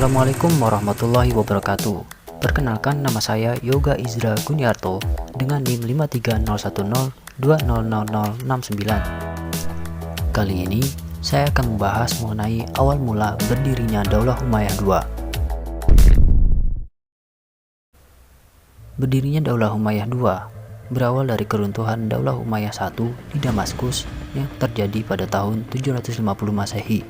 Assalamualaikum warahmatullahi wabarakatuh. Perkenalkan, nama saya Yoga Izra Gunyarto dengan NIM 53010200069. Kali ini saya akan membahas mengenai awal mula berdirinya Daulah Umayyah II. Berdirinya Daulah Umayyah II berawal dari keruntuhan Daulah Umayyah I di Damaskus yang terjadi pada tahun 750 Masehi.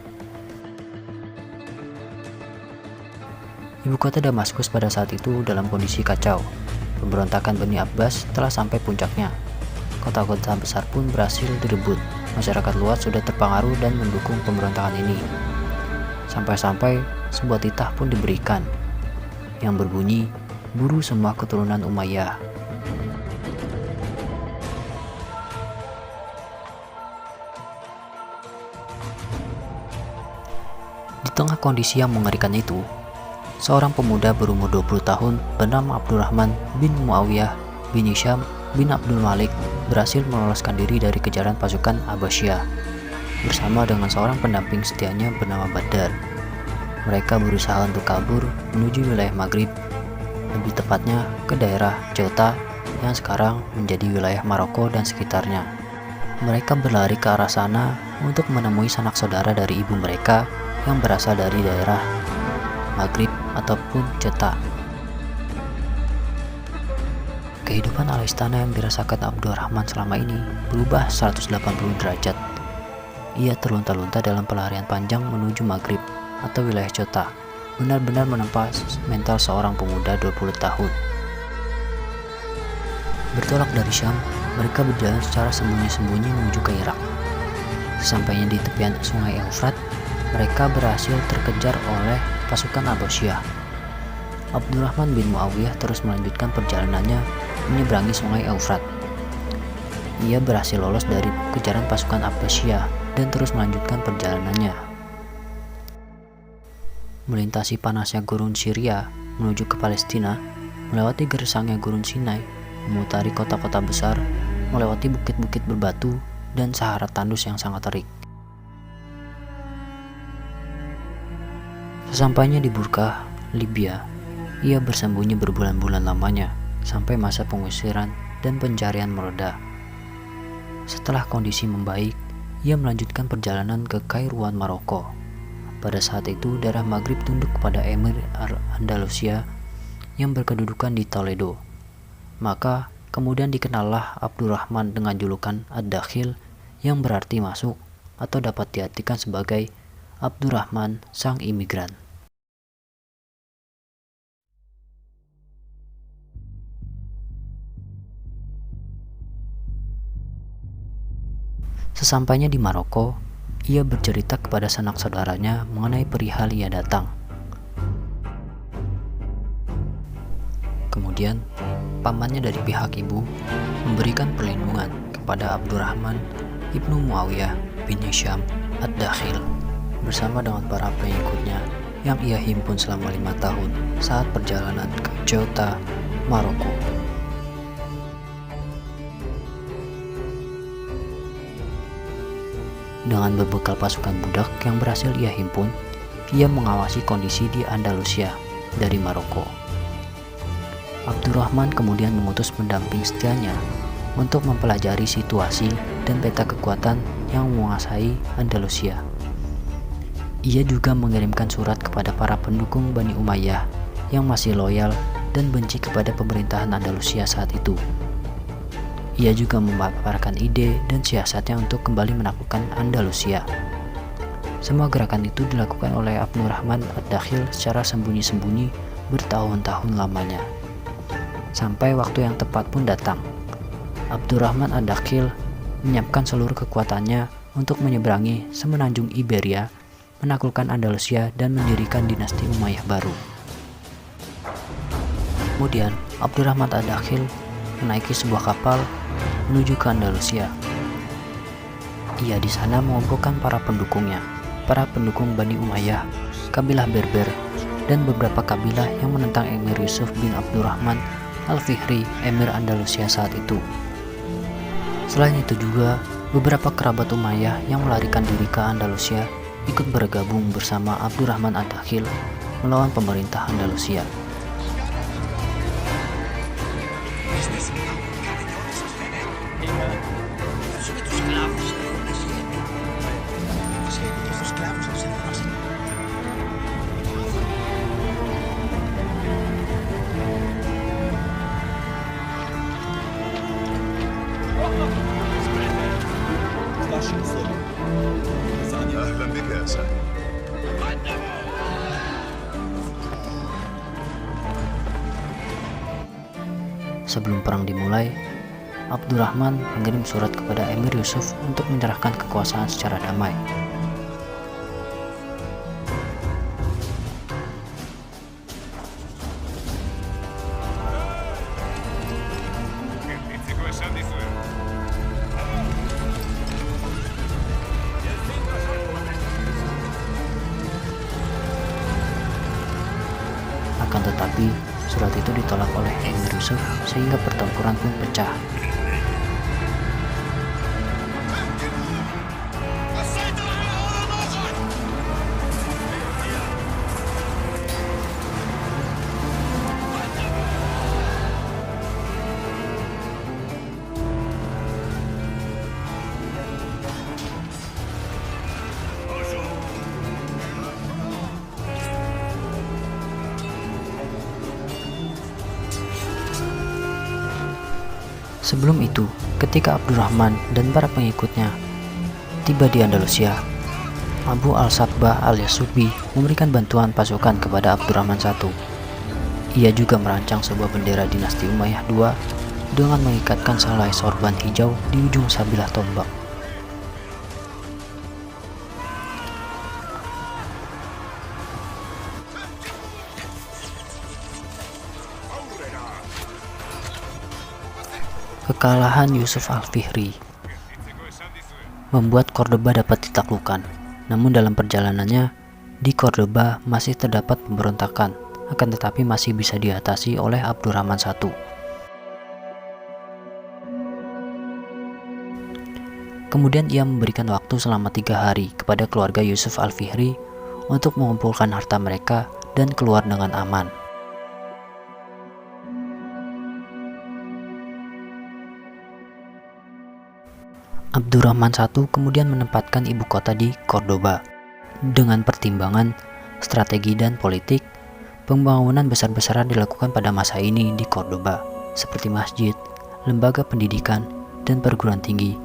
Ibu kota Damaskus pada saat itu dalam kondisi kacau. Pemberontakan Bani Abbas telah sampai puncaknya. Kota-kota besar pun berhasil direbut. Masyarakat luas sudah terpengaruh dan mendukung pemberontakan ini. Sampai-sampai sebuah titah pun diberikan yang berbunyi, "Buruh semua keturunan Umayyah." Di tengah kondisi yang mengerikan itu, seorang pemuda berumur 20 tahun bernama Abdurrahman bin Muawiyah bin Hisham bin Abdul Malik berhasil meloloskan diri dari kejaran pasukan Abbasiyah bersama dengan seorang pendamping setianya bernama Badar. Mereka berusaha untuk kabur menuju wilayah Maghrib, lebih tepatnya ke daerah Ceuta yang sekarang menjadi wilayah Maroko dan sekitarnya. Mereka berlari ke arah sana untuk menemui sanak saudara dari ibu mereka yang berasal dari daerah Maghrib ataupun Ceuta. Kehidupan ala istana yang dirasakan Abdurrahman selama ini berubah 180 derajat. Ia terlunta-lunta dalam pelarian panjang menuju Maghrib atau wilayah Ceuta, benar-benar menempa mental seorang pemuda 20 tahun. Bertolak dari Syam, mereka berjalan secara sembunyi-sembunyi menuju ke Irak. Sesampainya di tepian sungai Eufrat, mereka berhasil terkejar oleh pasukan Abbasiyah. Abdurrahman bin Muawiyah terus melanjutkan perjalanannya menyeberangi sungai Eufrat. Ia berhasil lolos dari kejaran pasukan Abbasiyah dan terus melanjutkan perjalanannya. Melintasi panasnya gurun Syria menuju ke Palestina, melewati gersangnya gurun Sinai, memutari kota-kota besar, melewati bukit-bukit berbatu, dan Sahara tandus yang sangat terik. Sesampainya di Burqah, Libya, ia bersembunyi berbulan-bulan lamanya sampai masa pengusiran dan pencarian mereda. Setelah kondisi membaik, ia melanjutkan perjalanan ke Kairouan, Maroko. Pada saat itu, daerah Maghrib tunduk kepada Emir Andalusia yang berkedudukan di Toledo. Maka kemudian dikenallah Abdurrahman dengan julukan Ad-Dakhil yang berarti masuk atau dapat diartikan sebagai Abdurrahman sang imigran. Sesampainya di Maroko, ia bercerita kepada sanak saudaranya mengenai perihal ia datang. Kemudian, pamannya dari pihak ibu memberikan perlindungan kepada Abdurrahman ibnu Muawiyah bin Hisham Ad-Dakhil bersama dengan para pengikutnya yang ia himpun selama 5 tahun saat perjalanan ke Ceuta, Maroko. Dengan berbekal pasukan budak yang berhasil ia himpun, ia mengawasi kondisi di Andalusia dari Maroko. Abdurrahman kemudian mengutus pendamping setianya untuk mempelajari situasi dan peta kekuatan yang menguasai Andalusia. Ia juga mengirimkan surat kepada para pendukung Bani Umayyah yang masih loyal dan benci kepada pemerintahan Andalusia saat itu. Ia juga memaparkan ide dan siasatnya untuk kembali menaklukkan Andalusia. Semua gerakan itu dilakukan oleh Abdurrahman Ad-Dakhil secara sembunyi-sembunyi bertahun-tahun lamanya. Sampai waktu yang tepat pun datang. Abdurrahman Ad-Dakhil menyiapkan seluruh kekuatannya untuk menyeberangi semenanjung Iberia, menaklukkan Andalusia dan mendirikan dinasti Umayyah baru. Kemudian, Abdurrahman Ad-Dakhil menaiki sebuah kapal menuju ke Andalusia. Ia di sana mengumpulkan para pendukungnya, para pendukung Bani Umayyah, kabilah Berber, dan beberapa kabilah yang menentang Emir Yusuf bin Abdurrahman Al-Fihri, Emir Andalusia saat itu. Selain itu juga, beberapa kerabat Umayyah yang melarikan diri ke Andalusia ikut bergabung bersama Abdurrahman Ad-Dakhil melawan pemerintah Andalusia. أهلا بك يا سامي. Sebelum perang dimulai, Abdurrahman mengirim surat kepada Emir Yusuf untuk menyerahkan kekuasaan secara damai. Akan tetapi, surat itu ditolak oleh Emir Yusuf sehingga pertempuran pun pecah. Sebelum itu, ketika Abdurrahman dan para pengikutnya tiba di Andalusia, Abu al-Sabah al-Yasubi memberikan bantuan pasukan kepada Abdurrahman I. Ia juga merancang sebuah bendera dinasti Umayyah II dengan mengikatkan selai sorban hijau di ujung sabilah tombak. Kekalahan Yusuf al-Fihri membuat Cordoba dapat ditaklukkan. Namun dalam perjalanannya, di Cordoba masih terdapat pemberontakan, akan tetapi masih bisa diatasi oleh Abdurrahman I. Kemudian ia memberikan waktu selama 3 hari kepada keluarga Yusuf al-Fihri untuk mengumpulkan harta mereka dan keluar dengan aman. Abdurrahman I kemudian menempatkan ibu kota di Cordoba. Dengan pertimbangan strategi dan politik, pembangunan besar-besaran dilakukan pada masa ini di Cordoba, seperti masjid, lembaga pendidikan, dan perguruan tinggi,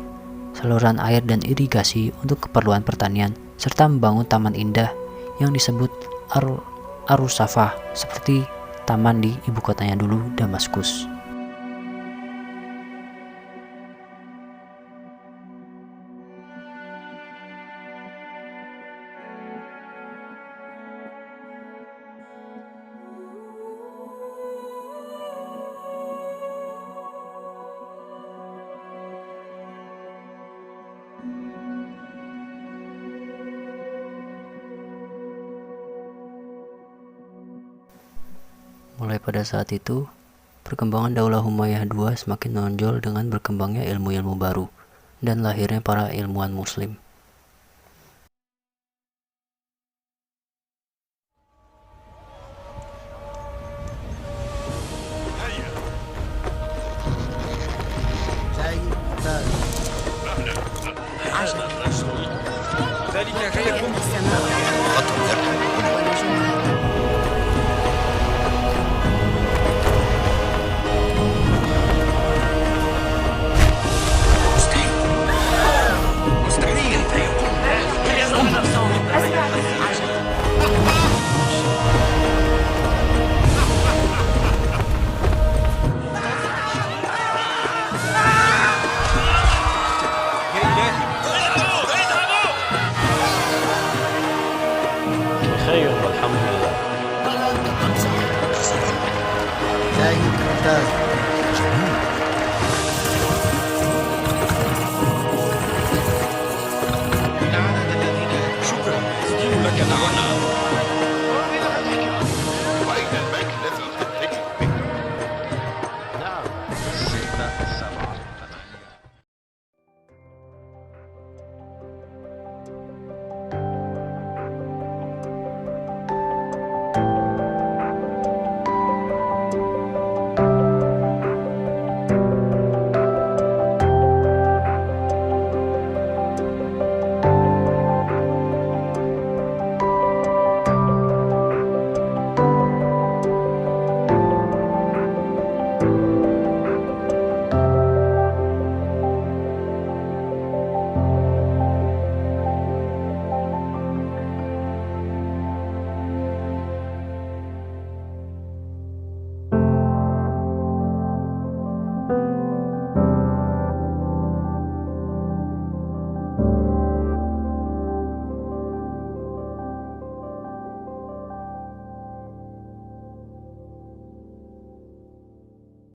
saluran air dan irigasi untuk keperluan pertanian, serta membangun taman indah yang disebut Arusafah, seperti taman di ibu kotanya dulu, Damaskus. Mulai pada saat itu, perkembangan Daulah Umayyah II semakin menonjol dengan berkembangnya ilmu-ilmu baru dan lahirnya para ilmuwan Muslim. Thank